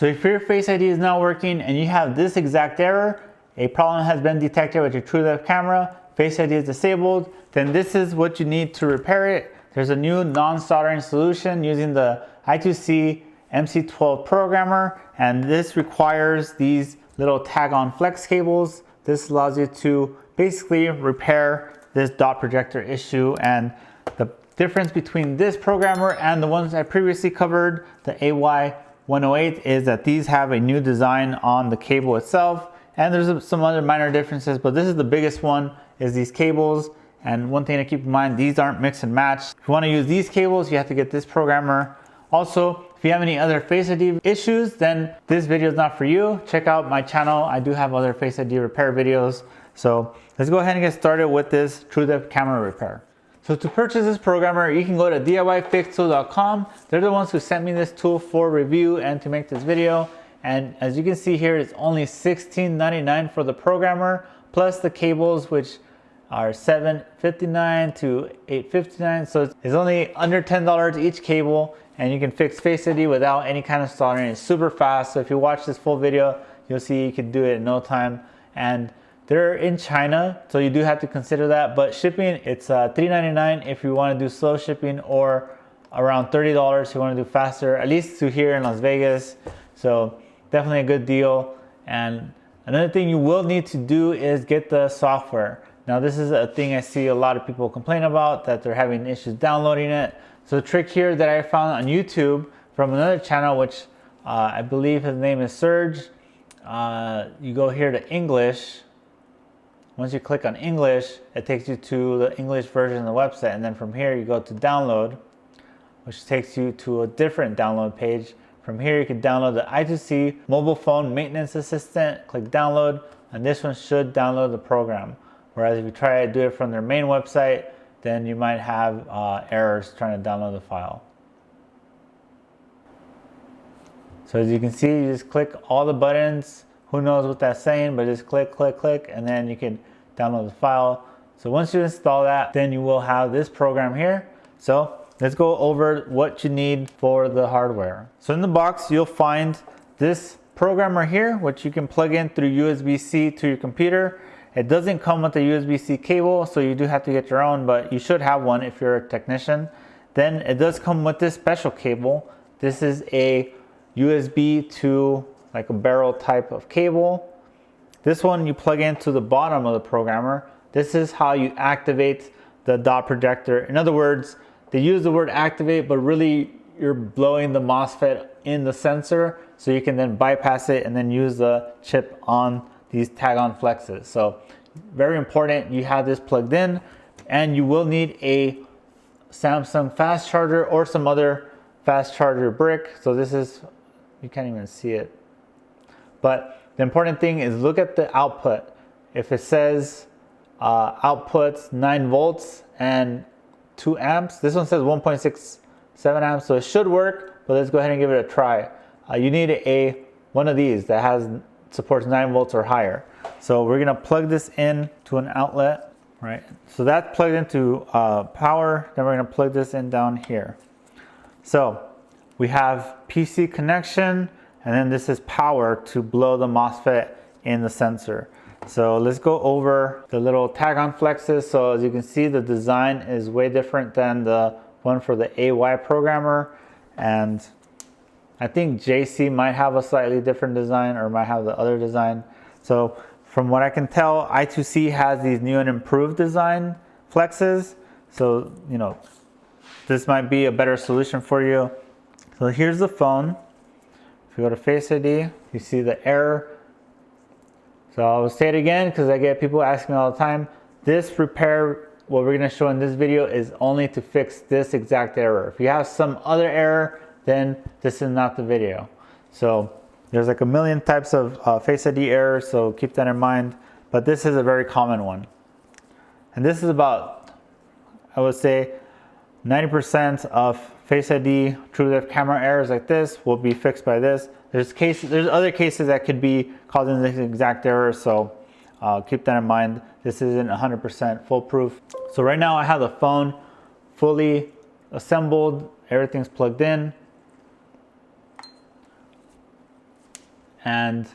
So if your Face ID is not working and you have this exact error, a problem has been detected with your TrueDepth camera, Face ID is disabled, then this is what you need to repair it. There's a new non-soldering solution using the i2C MC12 programmer, and this requires these little tag-on flex cables. This allows you to basically repair this dot projector issue, and the difference between this programmer and the ones I previously covered, the AY108, is that these have a new design on the cable itself, and there's some other minor differences, but this is the biggest one, is these cables. And one thing to keep in mind, these aren't mix and match. If you want to use these cables, you have to get this programmer. Also, if you have any other Face ID issues, then this video is not for you. Check out my channel. I do have other Face ID repair videos. So let's go ahead and get started with this TrueDepth camera repair. So to purchase this programmer, you can go to DIYFixTool.com. They're the ones who sent me this tool for review and to make this video. And as you can see here, it's only $16.99 for the programmer, plus the cables, which are $7.59 to $8.59. So it's only under $10 each cable, and you can fix Face ID without any kind of soldering. It's super fast. So if you watch this full video, you'll see you can do it in no time. And they're in China, so you do have to consider that. But shipping, it's $3.99 if you want to do slow shipping, or around $30 if you want to do faster, at least to here in Las Vegas. So definitely a good deal. And another thing you will need to do is get the software. Now this is a thing I see a lot of people complain about, that they're having issues downloading it. So the trick here that I found on YouTube from another channel, which I believe his name is Serge, you go here to English. Once you click on English, it takes you to the English version of the website, and then from here you go to download, which takes you to a different download page. From here you can download the i2C mobile phone maintenance assistant, click download, and this one should download the program. Whereas if you try to do it from their main website, then you might have errors trying to download the file. So as you can see, you just click all the buttons. Who knows what that's saying, but just click, click, click, and then you can download the file. So once you install that, then you will have this program here. So let's go over what you need for the hardware. So in the box, you'll find this programmer here, which you can plug in through USB-C to your computer. It doesn't come with a USB-C cable, so you do have to get your own, but you should have one if you're a technician. Then it does come with this special cable. This is a USB to like a barrel type of cable. This one you plug into the bottom of the programmer. This is how you activate the dot projector. In other words, they use the word activate, but really you're blowing the MOSFET in the sensor, so you can then bypass it and then use the chip on these tag-on flexes. So very important you have this plugged in, and you will need a Samsung fast charger or some other fast charger brick. So this is, you can't even see it, but the important thing is look at the output. If it says outputs 9 volts and 2 amps, this one says 1.67 amps, so it should work, but let's go ahead and give it a try. You need one of these that supports 9 volts or higher. So we're gonna plug this in to an outlet, right? So that's plugged into power, then we're gonna plug this in down here. So we have PC connection, and then this is power to blow the MOSFET in the sensor. So let's go over the little tag-on flexes. So as you can see, the design is way different than the one for the AY programmer, and I think JC might have a slightly different design, or might have the other design. So from what I can tell, i2C has these new and improved design flexes. So, you know, this might be a better solution for you. So here's the phone. If you go to Face ID, you see the error. So I'll say it again because I get people asking me all the time. This repair, what we're gonna show in this video, is only to fix this exact error. If you have some other error, then this is not the video. So there's like a million types of Face ID errors, so keep that in mind. But this is a very common one. And this is about, I would say, 90% of Face ID TrueDepth camera errors like this will be fixed by this. There's other cases that could be causing this exact error, so keep that in mind. This isn't 100% foolproof. So right now I have the phone fully assembled, everything's plugged in. and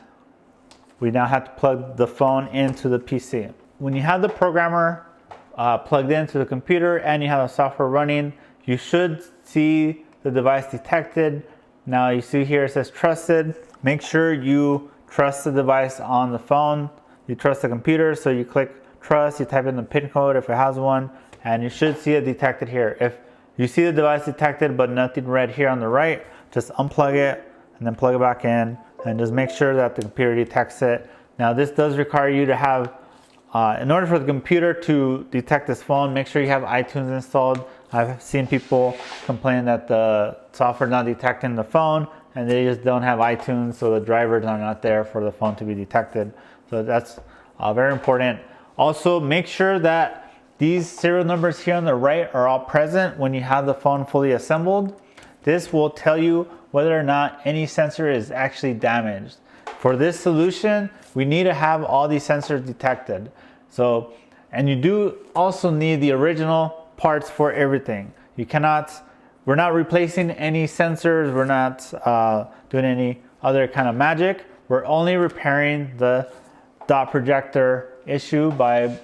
we now have to plug the phone into the PC. When you have the programmer plugged into the computer and you have the software running, you should see the device detected. Now you see here it says trusted. Make sure you trust the device on the phone. You trust the computer, so you click trust, you type in the PIN code if it has one, and you should see it detected here. If you see the device detected but nothing red here on the right, just unplug it and then plug it back in, and just make sure that the computer detects it. Now this does require you to have, in order for the computer to detect this phone, make sure you have iTunes installed. I've seen people complain that the software is not detecting the phone and they just don't have iTunes, so the drivers are not there for the phone to be detected. So that's very important. Also, make sure that these serial numbers here on the right are all present when you have the phone fully assembled. This will tell you whether or not any sensor is actually damaged. For this solution, we need to have all these sensors detected. So, and you do also need the original parts for everything. We're not replacing any sensors, we're not doing any other kind of magic. We're only repairing the dot projector issue by,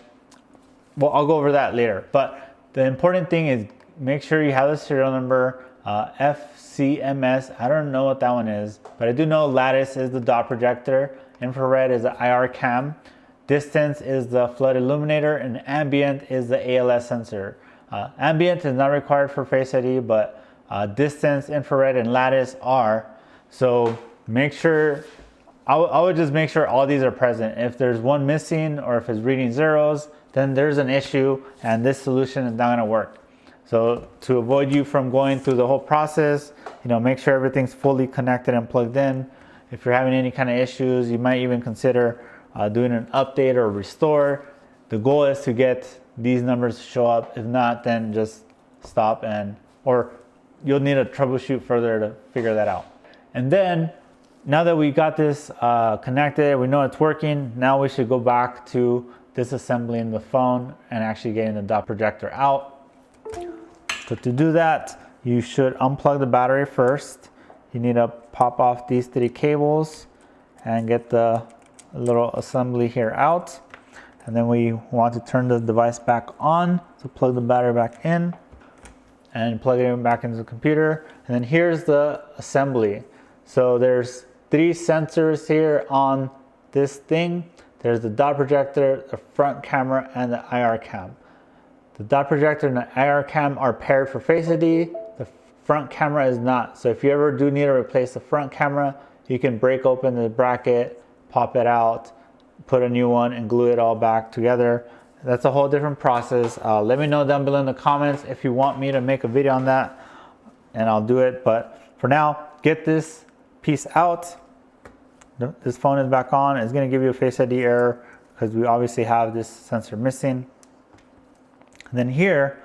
well, I'll go over that later. But the important thing is make sure you have the serial number, FCMS, I don't know what that one is, but I do know lattice is the dot projector, infrared is the IR cam, distance is the flood illuminator, and ambient is the ALS sensor. Ambient is not required for Face ID, but distance, infrared, and lattice are. So make sure, I would just make sure all these are present. If there's one missing or if it's reading zeros, then there's an issue and this solution is not going to work. So to avoid you from going through the whole process, make sure everything's fully connected and plugged in. If you're having any kind of issues, you might even consider doing an update or restore. The goal is to get these numbers to show up. If not, then just stop or you'll need to troubleshoot further to figure that out. And then now that we got this connected, we know it's working, now we should go back to disassembling the phone and actually getting the dot projector out. So to do that, you should unplug the battery first. You need to pop off these 3 cables and get the little assembly here out. And then we want to turn the device back on. So plug the battery back in and plug it back into the computer. And then here's the assembly. So there's 3 sensors here on this thing. There's the dot projector, the front camera, and the IR cam. The dot projector and the IR cam are paired for Face ID. The front camera is not. So if you ever do need to replace the front camera, you can break open the bracket, pop it out, put a new one, and glue it all back together. That's a whole different process. Let me know down below in the comments if you want me to make a video on that, and I'll do it. But for now, get this piece out. This phone is back on. It's going to give you a Face ID error because we obviously have this sensor missing. And then here,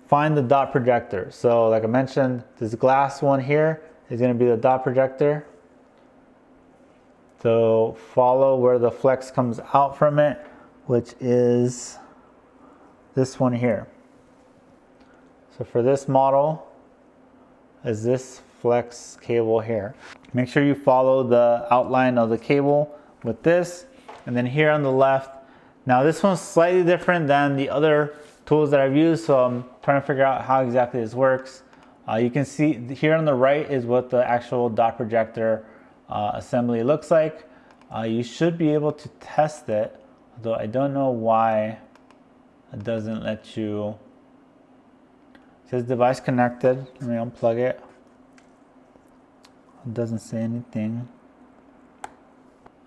find the dot projector. So like I mentioned, this glass one here is going to be the dot projector. So follow where the flex comes out from it, which is this one here. So for this model is this flex cable here. Make sure you follow the outline of the cable with this. And then here on the left, now this one's slightly different than the other tools that I've used, so I'm trying to figure out how exactly this works. You can see here on the right is what the actual dot projector assembly looks like. You should be able to test it, although I don't know why it doesn't let you. It says device connected. Let me unplug it. It doesn't say anything.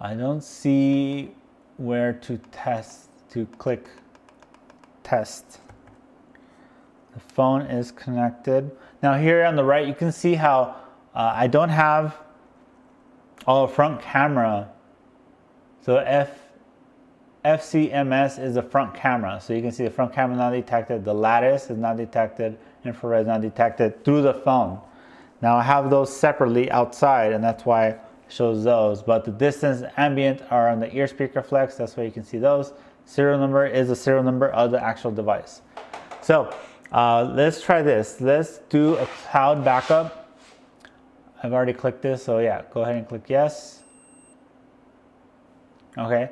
I don't see where to test, to click test. The phone is connected. Now here on the right, you can see how I don't have a front camera. So FCMS is the front camera. So you can see the front camera not detected, the lattice is not detected, infrared is not detected through the phone. Now I have those separately outside, and that's why it shows those. But the distance, ambient are on the ear speaker flex. That's why you can see those. Serial number is the serial number of the actual device. So let's try this. Let's do a cloud backup. I've already clicked this, so yeah, go ahead and click yes. okay,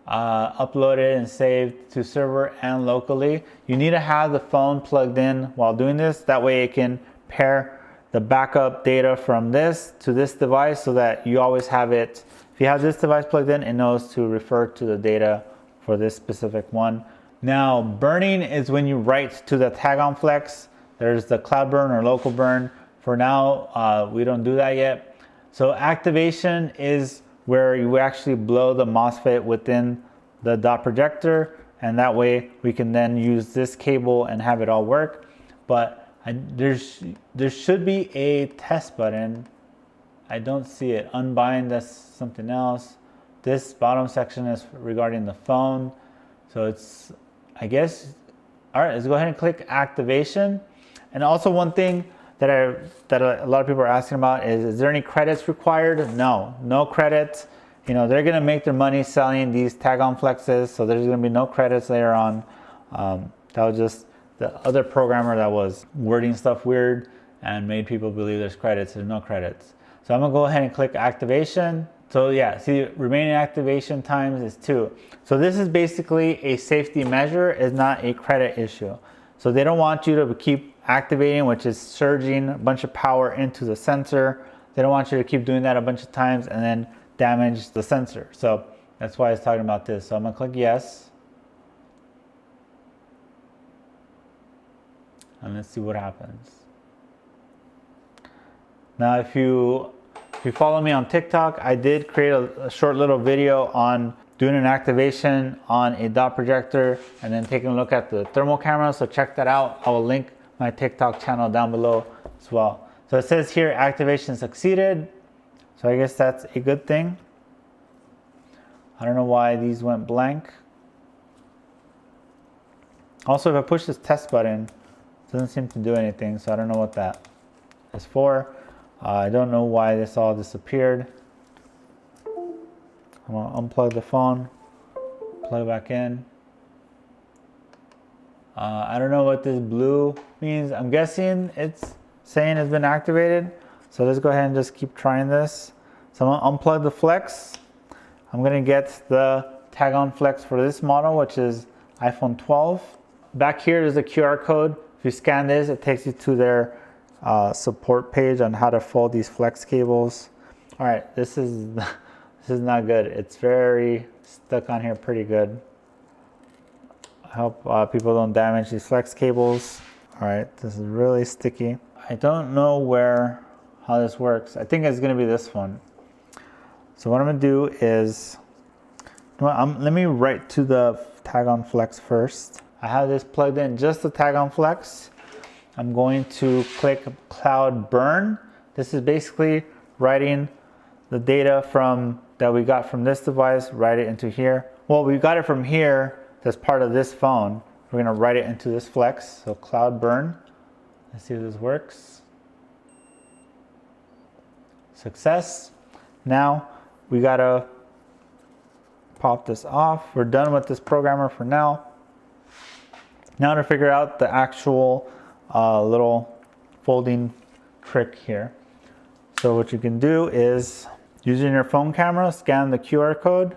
uploaded and saved to server and locally. You need to have the phone plugged in while doing this. That way it can pair the backup data from this to this device so that you always have it. If you have this device plugged in, it knows to refer to the data for this specific one. Now, burning is when you write to the tag on flex. There's the cloud burn or local burn. For now, we don't do that yet. So activation is where you actually blow the MOSFET within the dot projector, and that way we can then use this cable and have it all work. But there should be a test button. I don't see it. Unbind, that's something else. This bottom section is regarding the phone. So it's, I guess, all right, let's go ahead and click activation. And also one thing that a lot of people are asking about is there any credits required? No credits. You know, they're gonna make their money selling these tag-on flexes, so there's gonna be no credits later on. That was just the other programmer that was wording stuff weird and made people believe there's credits. There's no credits. So I'm gonna go ahead and click activation. So yeah, see, remaining activation times is 2. So this is basically a safety measure, is not a credit issue. So they don't want you to keep activating, which is surging a bunch of power into the sensor. They don't want you to keep doing that a bunch of times and then damage the sensor. So that's why it's talking about this. So I'm gonna click yes. And let's see what happens. Now, if you follow me on TikTok, I did create a short little video on doing an activation on a dot projector and then taking a look at the thermal camera. So check that out. I will link my TikTok channel down below as well. So it says here activation succeeded. So I guess that's a good thing. I don't know why these went blank. Also, if I push this test button, it doesn't seem to do anything. So I don't know what that is for. I don't know why this all disappeared. I'm gonna unplug the phone, plug back in. I don't know what this blue means. I'm guessing it's saying it's been activated. So let's go ahead and just keep trying this. So I'm gonna unplug the flex. I'm gonna get the tag on flex for this model, which is iPhone 12. Back here is a QR code. If you scan this, it takes you to their support page on how to fold these flex cables. All right, this is not good. It's very stuck on here pretty good. I hope people don't damage these flex cables. All right, this is really sticky. I don't know how this works. I think it's gonna be this one. So what I'm gonna do is, let me write to the tag on flex first. I have this plugged in, just the tag on flex. I'm going to click cloud burn. This is basically writing the data that we got from this device, write it into here. Well, we got it from here, that's part of this phone. We're gonna write it into this flex, so cloud burn. Let's see if this works. Success. Now, we gotta pop this off. We're done with this programmer for now. Now to figure out the actual little folding trick here. So what you can do is, using your phone camera, scan the QR code.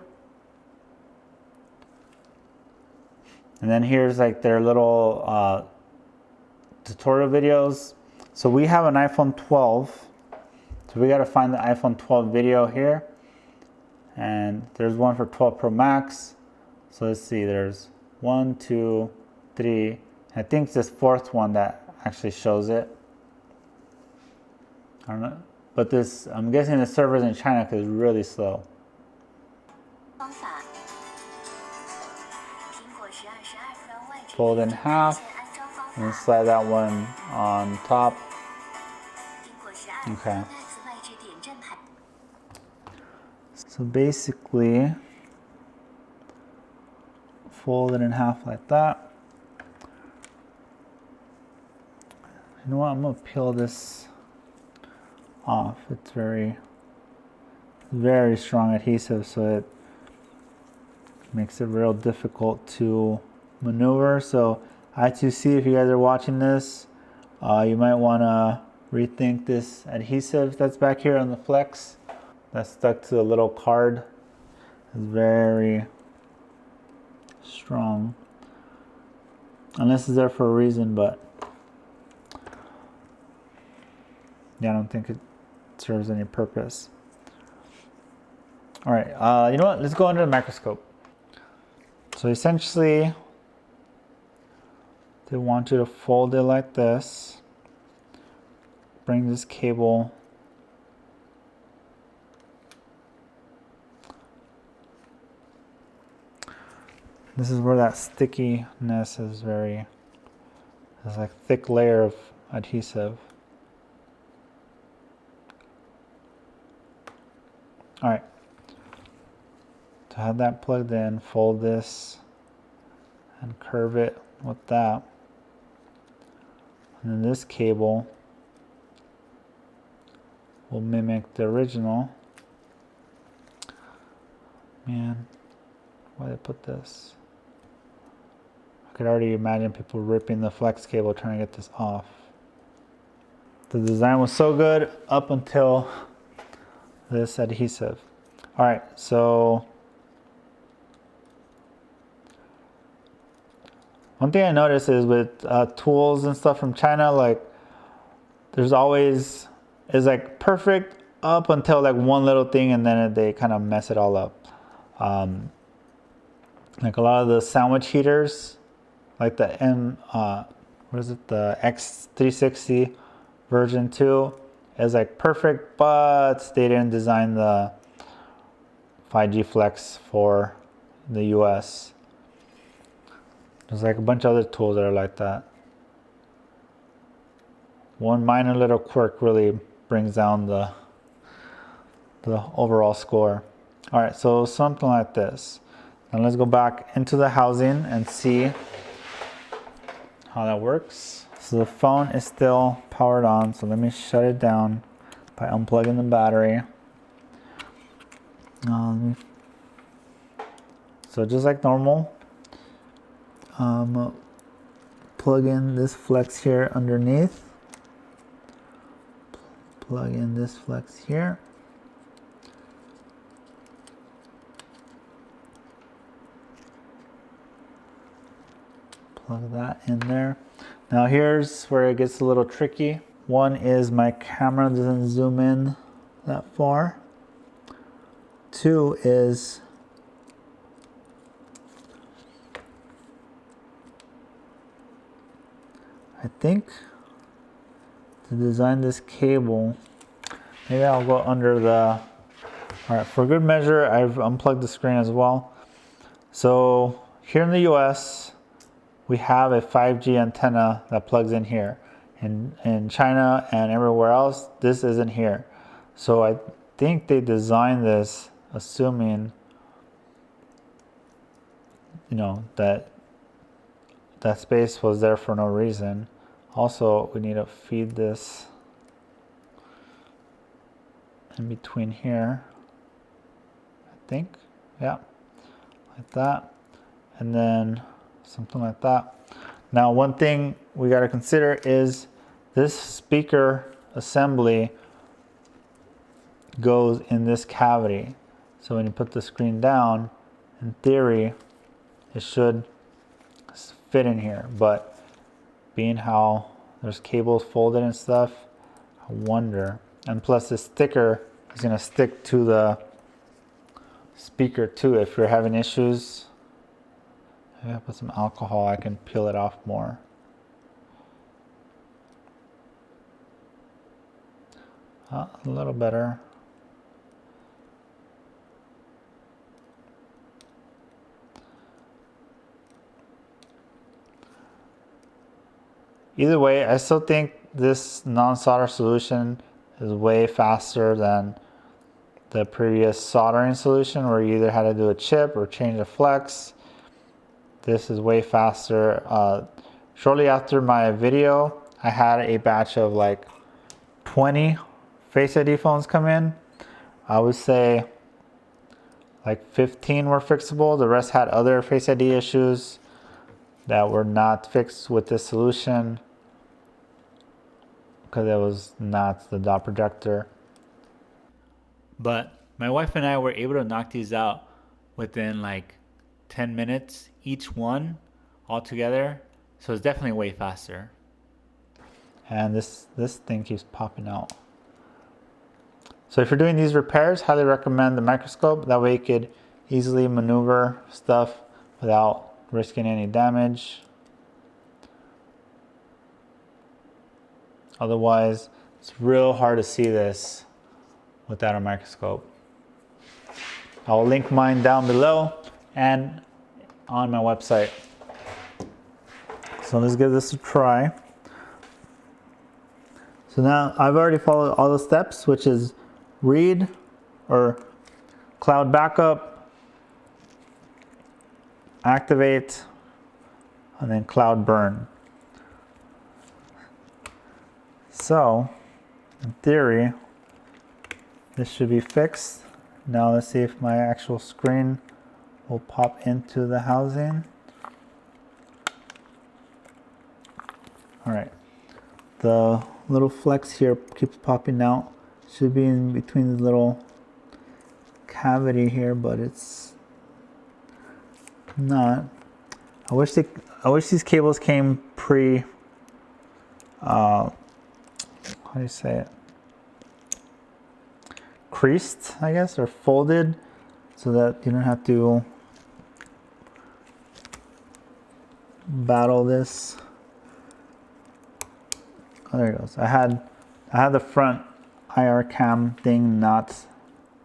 And then here's like their little tutorial videos. So we have an iPhone 12. So we got to find the iPhone 12 video here. And there's one for 12 Pro Max. So let's see, there's 1, 2, 3. I think it's this 4th one that actually shows it. I don't know. But this, I'm guessing the server's in China because it's really slow. Fold in half and slide that one on top. Okay. So basically, fold it in half like that. You know what? I'm gonna peel this off. It's very strong adhesive, so it makes it real difficult to maneuver. So i2C, if you guys are watching this, you might want to rethink this adhesive that's back here on the flex that's stuck to the little card. is very strong. Unless it's there for a reason, but yeah, I don't think it serves any purpose. All right, you know what? Let's go under the microscope. So essentially, they want you to fold it like this. Bring this cable this is where that stickiness is very, there's like thick layer of adhesive. All right, to have that plugged in, fold this and curve it with that. And then this cable will mimic the original. Man, why did I put this? I could already imagine people ripping the flex cable trying to get this off. The design was so good up until this adhesive. All right, so one thing I noticed is with tools and stuff from China, like there's always, is like perfect up until like one little thing, and then they kind of mess it all up. Like a lot of the sandwich heaters, like the the X360 version 2 is like perfect, but they didn't design the 5G Flex for the US. There's like a bunch of other tools that are like that. One minor little quirk really brings down the overall score. All right, so something like this. Now let's go back into the housing and see how that works. So the phone is still powered on, so let me shut it down by unplugging the battery. So just like normal, plug in this flex here underneath. Plug in this flex here. Plug that in there. Now here's where it gets a little tricky. One is my camera doesn't zoom in that far. Two is I think to design this cable, maybe I'll go under the, all right, for good measure, I've unplugged the screen as well. So here in the US, we have a 5G antenna that plugs in here. In China and everywhere else, this isn't here. So I think they designed this assuming, you know, that space was there for no reason. Also, we need to feed this in between here, I think. Yeah, like that. And then something like that. Now, one thing we got to consider is this speaker assembly goes in this cavity. So when you put the screen down, in theory, it should fit in here. But being how there's cables folded and stuff, I wonder. And plus this sticker is going to stick to the speaker too. If you're having issues, maybe I put some alcohol, I can peel it off more. A little better. Either way, I still think this non-solder solution is way faster than the previous soldering solution where you either had to do a chip or change a flex. This is way faster. Shortly after my video, I had a batch of like 20 Face ID phones come in. I would say like 15 were fixable. The rest had other Face ID issues that were not fixed with this solution because it was not the dot projector. But my wife and I were able to knock these out within like 10 minutes each one all together. So it's definitely way faster. And this thing keeps popping out. So if you're doing these repairs, highly recommend the microscope. That way you could easily maneuver stuff without risking any damage. Otherwise, it's real hard to see this without a microscope. I'll link mine down below and on my website. So let's give this a try. So now I've already followed all the steps, which is read or cloud backup, activate, and then cloud burn. So in theory, this should be fixed. Now let's see if my actual screen will pop into the housing. All right, the little flex here keeps popping out. Should be in between the little cavity here, but it's not. I wish these cables came pre. How do you say it? Creased, I guess, or folded, so that you don't have to battle this. Oh, there it goes. I had the front IR cam thing not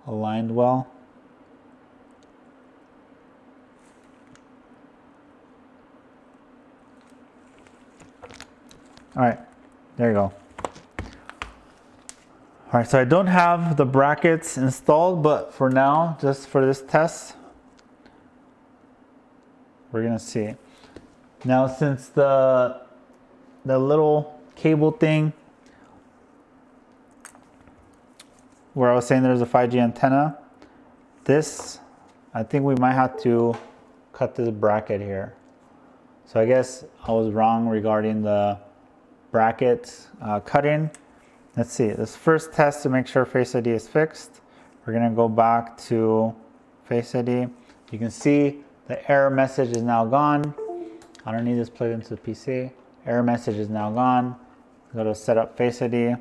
aligned well. All right, there you go. All right, so I don't have the brackets installed, but for now, just for this test, we're gonna see. Now, since the little cable thing where I was saying there's a 5G antenna, this, I think we might have to cut this bracket here. So I guess I was wrong regarding the bracket cutting. Let's see, this first test to make sure Face ID is fixed. We're gonna go back to Face ID. You can see the error message is now gone. I don't need this plugged into the PC. Error message is now gone. Go to set up Face ID.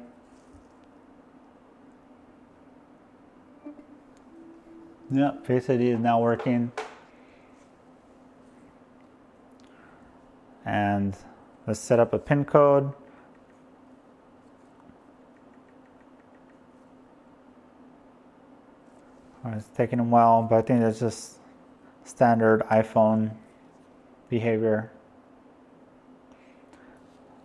Yep, Face ID is now working. And let's set up a PIN code. All right, it's taking a while, but I think that's just standard iPhone behavior.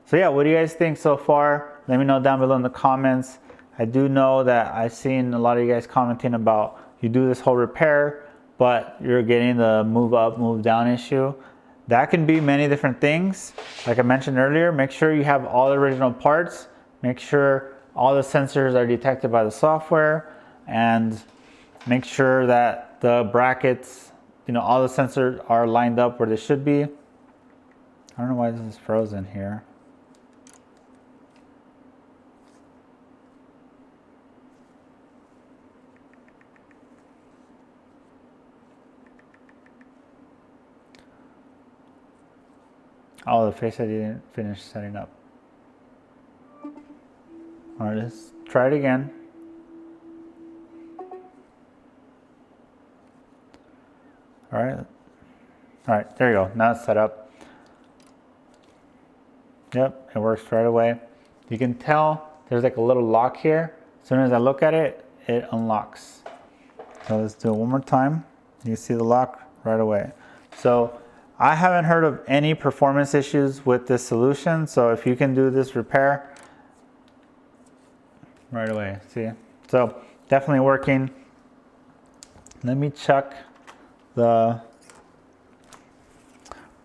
So yeah, what do you guys think so far? Let me know down below in the comments. I do know that I've seen a lot of you guys commenting about you do this whole repair, but you're getting the move up, move down issue. That can be many different things. Like I mentioned earlier, make sure you have all the original parts. Make sure all the sensors are detected by the software, and make sure that the brackets, all the sensors are lined up where they should be. I don't know why this is frozen here. Oh, the Face ID didn't finish setting up. All right, let's try it again. All right, there you go. Now it's set up. Yep, it works right away. You can tell there's like a little lock here. As soon as I look at it, it unlocks. So let's do it one more time. You see the lock right away. So I haven't heard of any performance issues with this solution. So if you can do this repair right away, see? So definitely working. Let me check the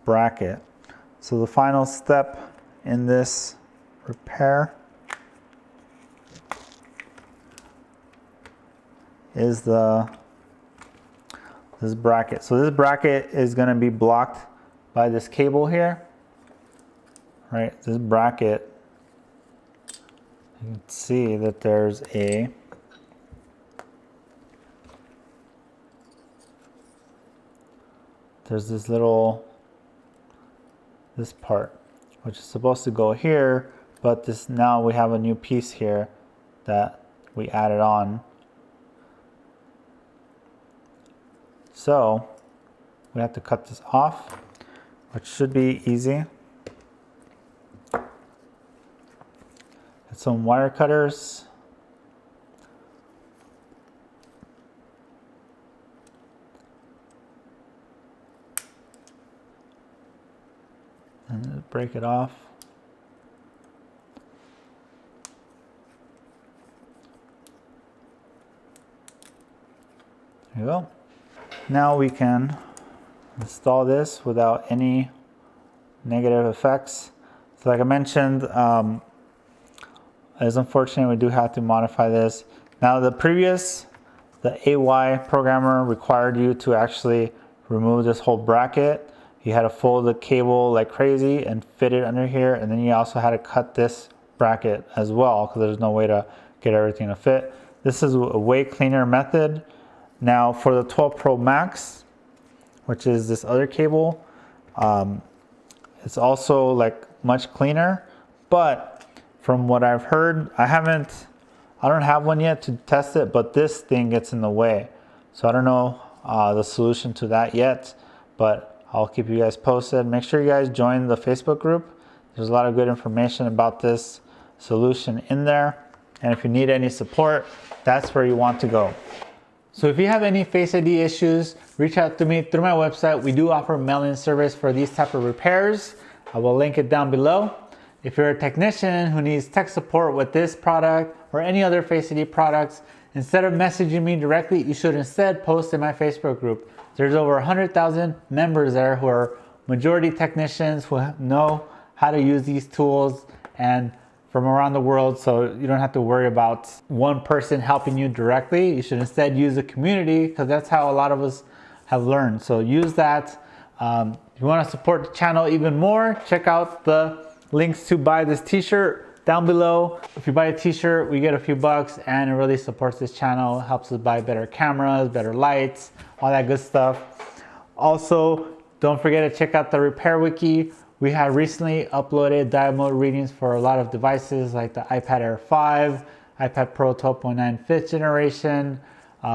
bracket. So the final step in this repair is this bracket. So this bracket is going to be blocked by this cable here, right? This bracket, you can see that there's a there's this part, which is supposed to go here, but now we have a new piece here that we added on. So we have to cut this off, which should be easy. Get some wire cutters. And break it off. There you go. Now we can install this without any negative effects. So like I mentioned, it's unfortunate we do have to modify this. Now the AY programmer required you to actually remove this whole bracket. You had to fold the cable like crazy and fit it under here, and then you also had to cut this bracket as well because there's no way to get everything to fit. This is a way cleaner method. Now for the 12 Pro Max, which is this other cable, it's also like much cleaner, but from what I've heard, I don't have one yet to test it, but this thing gets in the way. So I don't know the solution to that yet, but I'll keep you guys posted. Make sure you guys join the Facebook group. There's a lot of good information about this solution in there. And if you need any support, that's where you want to go. So if you have any Face ID issues, reach out to me through my website. We do offer mail-in service for these type of repairs. I will link it down below. If you're a technician who needs tech support with this product or any other Face ID products, instead of messaging me directly, you should instead post in my Facebook group. There's over 100,000 members there who are majority technicians who know how to use these tools and from around the world, so you don't have to worry about one person helping you directly. You should instead use the community because that's how a lot of us have learned. So use that. If you want to support the channel even more, check out the links to buy this t-shirt down below. If you buy a t-shirt, we get a few bucks and it really supports this channel, helps us buy better cameras, better lights, all that good stuff. Also, don't forget to check out the repair wiki. We have recently uploaded diode mode readings for a lot of devices like the iPad Air 5, iPad Pro 12.9 5th generation.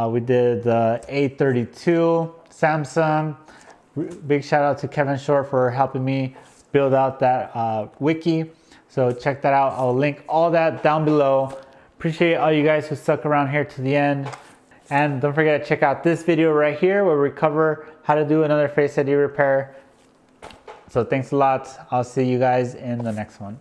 We did the A32, Samsung. Big shout out to Kevin Short for helping me build out that wiki. So check that out. I'll link all that down below. Appreciate all you guys who stuck around here to the end. And don't forget to check out this video right here where we cover how to do another Face ID repair. So thanks a lot. I'll see you guys in the next one.